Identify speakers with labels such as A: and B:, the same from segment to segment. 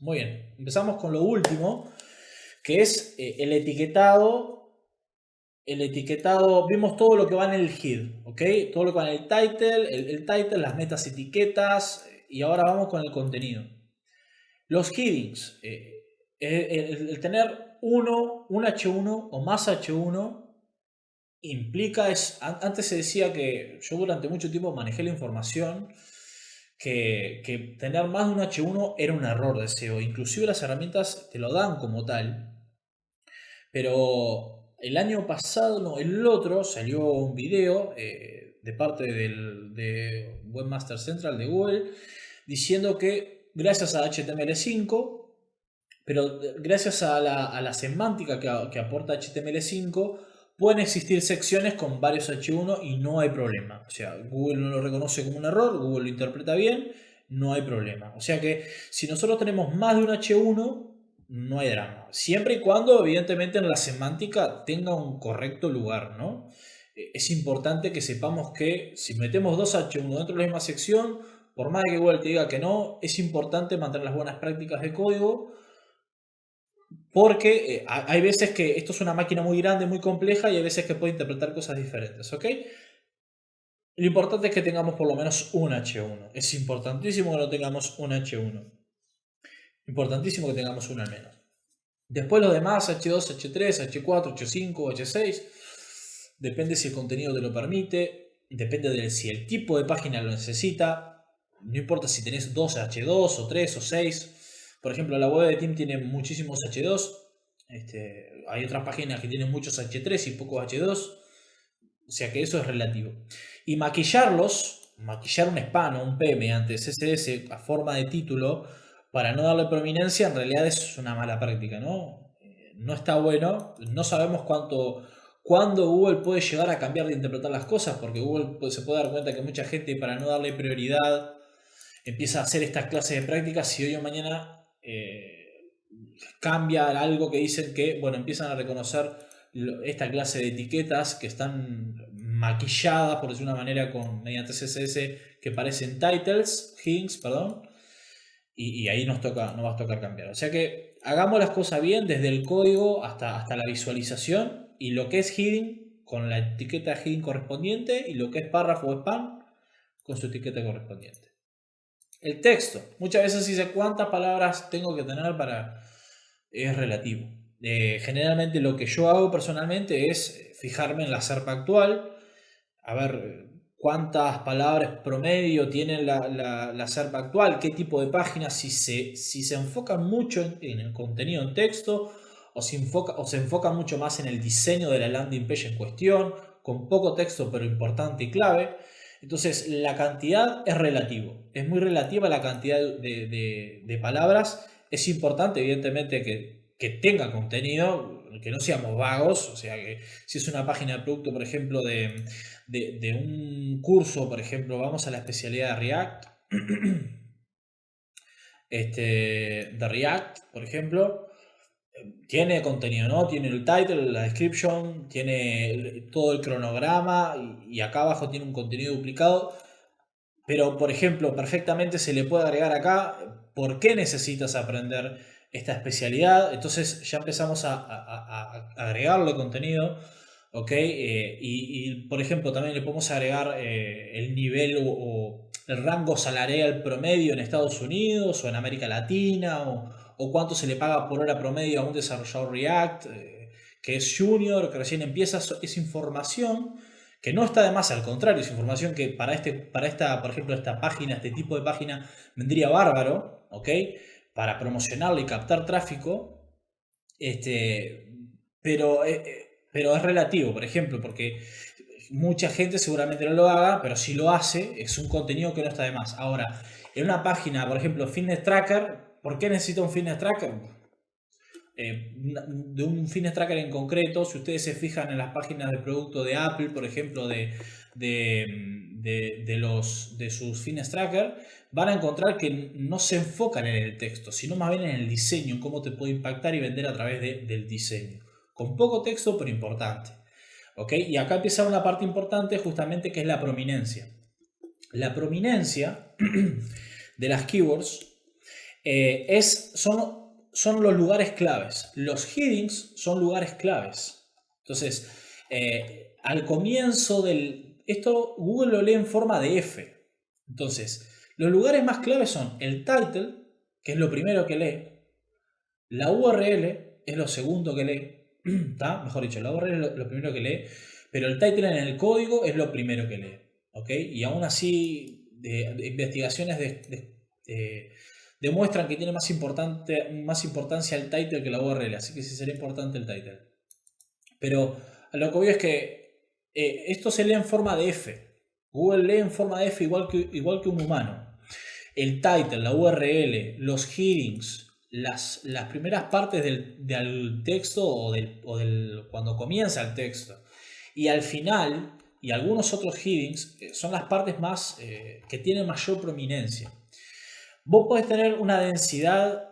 A: Muy bien, empezamos con lo último, que es el etiquetado. El etiquetado, vimos todo lo que va en el head, ¿ok? Todo lo que va en el title, el title, las metas etiquetas, y ahora vamos con el contenido. Los headings, el tener un H1 o más H1 implica, antes se decía que yo durante mucho tiempo manejé la información, que tener más de un H1 era un error de SEO, inclusive las herramientas te lo dan como tal, pero el año pasado, no, el otro, salió un video de parte de Webmaster Central de Google diciendo que gracias a HTML5, pero gracias a la semántica que aporta HTML5, pueden existir secciones con varios H1 y no hay problema. O sea, Google no lo reconoce como un error, Google lo interpreta bien, no hay problema. O sea que si nosotros tenemos más de un H1, no hay drama. Siempre y cuando, evidentemente, en la semántica tenga un correcto lugar, ¿no? Es importante que sepamos que si metemos dos H1 dentro de la misma sección, por más que Google te diga que no, es importante mantener las buenas prácticas de código porque hay veces que esto es una máquina muy grande, muy compleja y hay veces que puede interpretar cosas diferentes, ¿ok? Lo importante es que tengamos por lo menos un H1. Es importantísimo que no tengamos un H1. Importantísimo que tengamos uno al menos. Después los demás, H2, H3, H4, H5, H6, depende si el contenido te lo permite, depende de si el tipo de página lo necesita, no importa si tenés 2 H2 o 3 o 6. Por ejemplo, la web de Team tiene muchísimos H2, hay otras páginas que tienen muchos H3 y pocos H2, o sea que eso es relativo. Y maquillar un spam o un P mediante CSS a forma de título para no darle prominencia, en realidad es una mala práctica, ¿no? No está bueno, no sabemos cuándo Google puede llegar a cambiar de interpretar las cosas, porque Google se puede dar cuenta que mucha gente, para no darle prioridad, empieza a hacer estas clases de prácticas y hoy o mañana cambia algo que dicen que, bueno, empiezan a reconocer esta clase de etiquetas que están maquilladas, por decir una manera, mediante CSS que parecen titles, headings, perdón, y ahí nos va a tocar cambiar. O sea que hagamos las cosas bien desde el código hasta la visualización, y lo que es heading con la etiqueta heading correspondiente y lo que es párrafo o spam con su etiqueta correspondiente. El texto. Muchas veces dice cuántas palabras tengo que tener para... Es relativo. Generalmente lo que yo hago personalmente es fijarme en la SERP actual, a ver cuántas palabras promedio tiene la SERP actual, qué tipo de páginas, si se enfoca mucho en el contenido en texto o se enfoca mucho más en el diseño de la landing page en cuestión, con poco texto pero importante y clave. Entonces la cantidad es relativo, es muy relativa la cantidad de palabras. Es importante evidentemente que tenga contenido, que no seamos vagos, o sea que si es una página de producto, por ejemplo, de un curso, por ejemplo, vamos a la especialidad de React, de React, por ejemplo, tiene contenido, ¿no? Tiene el title, la description, tiene todo el cronograma y acá abajo tiene un contenido duplicado. Pero, por ejemplo, perfectamente se le puede agregar acá por qué necesitas aprender esta especialidad. Entonces ya empezamos a agregarle contenido, ¿ok? Por ejemplo, también le podemos agregar el nivel o el rango salarial promedio en Estados Unidos o en América Latina, o cuánto se le paga por hora promedio a un desarrollador React, que es junior, que recién empieza. Esa información que no está de más, al contrario, es información que por ejemplo, esta página, este tipo de página, vendría bárbaro, ¿ok? Para promocionarlo y captar tráfico, pero, pero es relativo, por ejemplo, porque mucha gente seguramente no lo haga, pero si lo hace, es un contenido que no está de más. Ahora, en una página, por ejemplo, Fitness Tracker, ¿por qué necesita un Fitness Tracker? De un fitness tracker en concreto, si ustedes se fijan en las páginas de producto de Apple, por ejemplo, de sus fitness tracker, van a encontrar que no se enfocan en el texto, sino más bien en el diseño, en cómo te puede impactar y vender a través del diseño. Con poco texto, pero importante. ¿Ok? Y acá empieza una parte importante justamente, que es la prominencia. La prominencia de las keywords Son los lugares claves. Los headings son lugares claves. Entonces, al comienzo esto Google lo lee en forma de F. Entonces, los lugares más claves son el title, que es lo primero que lee. La URL es lo segundo que lee. ¿Está? Mejor dicho, la URL es lo primero que lee. Pero el title en el código es lo primero que lee. ¿Ok? Y aún así, de investigaciones demuestran que tiene más importancia el title que la URL. Así que sí sería importante el title. Pero a lo que voy es que esto se lee en forma de F. Google lee en forma de F igual que un humano. El title, la URL, los headings, las primeras partes del texto o cuando comienza el texto. Y al final, y algunos otros headings, son las partes más que tienen mayor prominencia. Vos podés tener una densidad,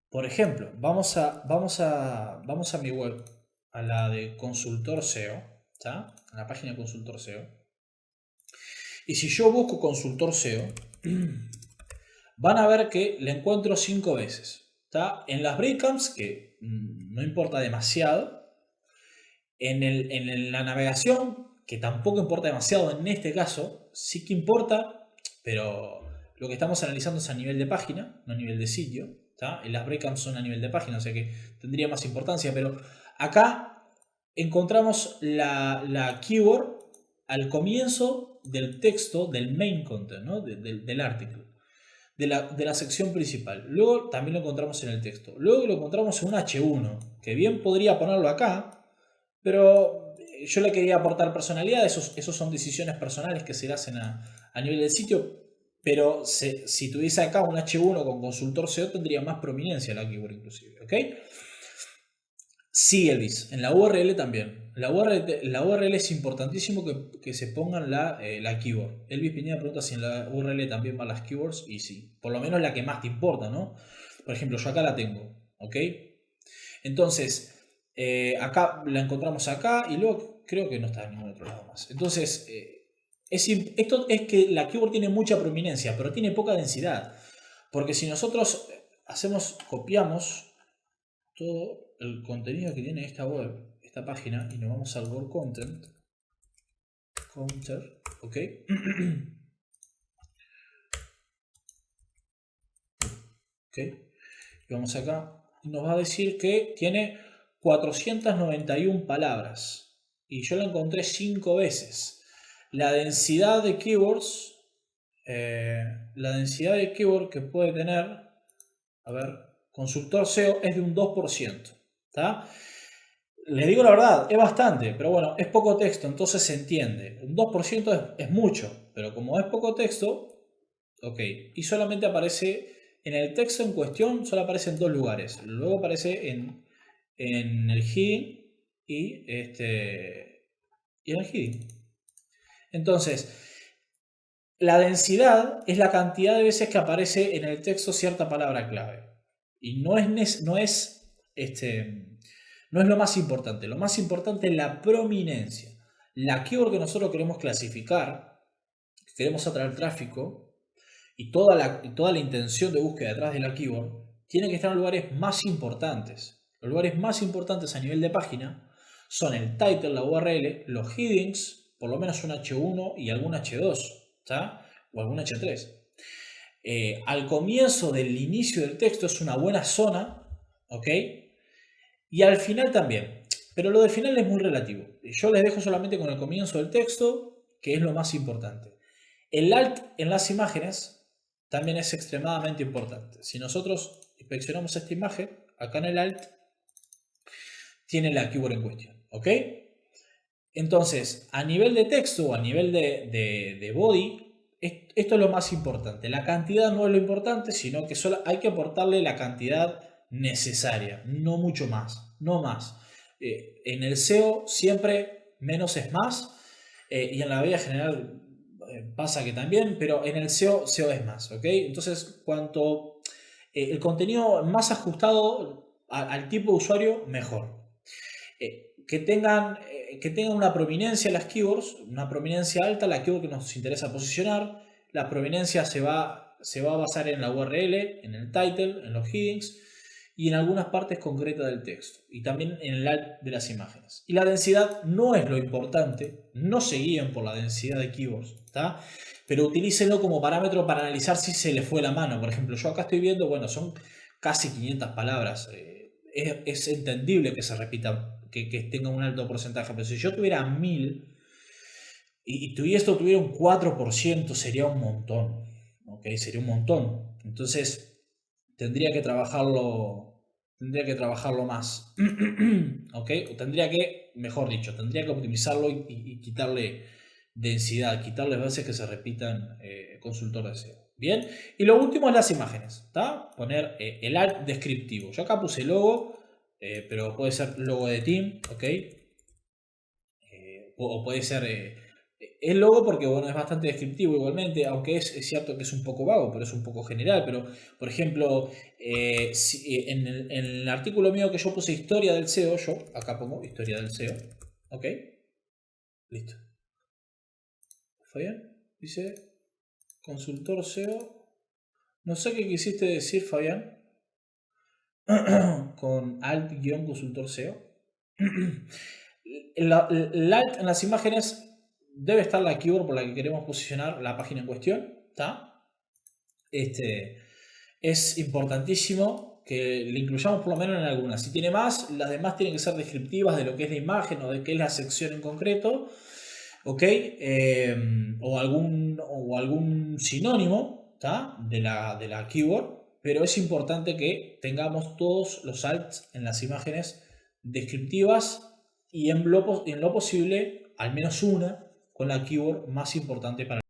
A: por ejemplo, vamos a mi web, a la de Consultor SEO, ¿está? A la página de Consultor SEO. Y si yo busco Consultor SEO, van a ver que la encuentro 5 veces. ¿Está? En las breadcrumbs, que no importa demasiado. En la navegación, que tampoco importa demasiado en este caso, sí que importa, pero lo que estamos analizando es a nivel de página, no a nivel de sitio. ¿Está? Y las breadcrumbs son a nivel de página, o sea que tendría más importancia, pero acá encontramos la keyword al comienzo del texto, del main content, ¿no? del artículo. De la sección principal. Luego también lo encontramos en el texto. Luego lo encontramos en un H1, que bien podría ponerlo acá, pero yo le quería aportar personalidad. Esos son decisiones personales que se hacen a nivel del sitio. Pero si tuviese acá un H1 con consultor SEO, tendría más prominencia la keyword inclusive. ¿Ok? Sí, Elvis, en la URL también. La URL es importantísimo que se pongan la keyword. Elvis Pineda pregunta si en la URL también van las keywords, y sí, por lo menos la que más te importa, ¿no? Por ejemplo, yo acá la tengo, ¿ok? Entonces, acá la encontramos acá y luego creo que no está en ningún otro lado más. Entonces, esto es que la keyword tiene mucha prominencia, pero tiene poca densidad. Porque si nosotros copiamos todo el contenido que tiene esta web, esta página, y nos vamos al Word Content, Counter, ¿ok? ¿Ok? Y vamos acá, nos va a decir que tiene 491 palabras, y yo la encontré 5 veces. La densidad de keywords, que puede tener, a ver, consultor SEO es de un 2%, ¿está? Les digo la verdad, es bastante, pero bueno, es poco texto, entonces se entiende. Un 2% es mucho, pero como es poco texto, ok. Y solamente aparece en el texto en cuestión, solo aparece en 2 lugares. Luego aparece en el heading y en el heading. Entonces, la densidad es la cantidad de veces que aparece en el texto cierta palabra clave. Y no es lo más importante. Lo más importante es la prominencia. La keyword que nosotros queremos clasificar, que queremos atraer tráfico, y toda la intención de búsqueda detrás de la keyword, tiene que estar en lugares más importantes. Los lugares más importantes a nivel de página son el title, la URL, los headings, por lo menos un H1 y algún H2, ¿está? O algún H3. Al comienzo del inicio del texto es una buena zona, ¿ok? Y al final también. Pero lo del final es muy relativo. Yo les dejo solamente con el comienzo del texto, que es lo más importante. El alt en las imágenes también es extremadamente importante. Si nosotros inspeccionamos esta imagen, acá en el alt tiene la keyword en cuestión. ¿Ok? Entonces, a nivel de texto o a nivel de body, esto es lo más importante. La cantidad no es lo importante, sino que solo hay que aportarle la cantidad necesaria, no mucho más, no más. En el SEO siempre menos es más, y en la vida general pasa que también, pero en el SEO es más, ¿ok? Entonces, cuanto el contenido más ajustado al tipo de usuario, mejor. Que tengan una prominencia las keywords, una prominencia alta, la keyword que nos interesa posicionar. La prominencia se va se va a basar en la URL, en el title, en los headings y en algunas partes concretas del texto. Y también en el alt de las imágenes. Y la densidad no es lo importante. No se guíen por la densidad de keywords, ¿está? Pero utilícenlo como parámetro para analizar si se le fue la mano. Por ejemplo, yo acá estoy viendo, bueno, son casi 500 palabras. Es entendible que se repita, que tenga un alto porcentaje. Pero si yo tuviera 1000 y esto tuviera un 4%, sería un montón. ¿Ok? Sería un montón. Entonces, tendría que trabajarlo más. ¿Ok? Tendría que, mejor dicho, tendría que optimizarlo y quitarle densidad, quitarle veces que se repitan consultor de SEO. Bien, y lo último es las imágenes, ¿está? Poner el alt descriptivo. Yo acá puse logo, pero puede ser logo de team, ¿ok? O puede ser el logo porque, bueno, es bastante descriptivo igualmente, aunque es cierto que es un poco vago, pero es un poco general. Pero, por ejemplo, en el artículo mío que yo puse historia del SEO, yo acá pongo historia del SEO, ¿ok? Listo. ¿Fue bien? Dice consultor SEO. No sé qué quisiste decir, Fabián, con alt-consultor SEO. El alt en las imágenes debe estar la keyword por la que queremos posicionar la página en cuestión, ¿está? Es importantísimo que le incluyamos por lo menos en algunas. Si tiene más, las demás tienen que ser descriptivas de lo que es la imagen o de qué es la sección en concreto, ¿ok? O algún sinónimo, ¿tá? de la keyword, pero es importante que tengamos todos los alts en las imágenes descriptivas y en lo posible, al menos una, con la keyword más importante para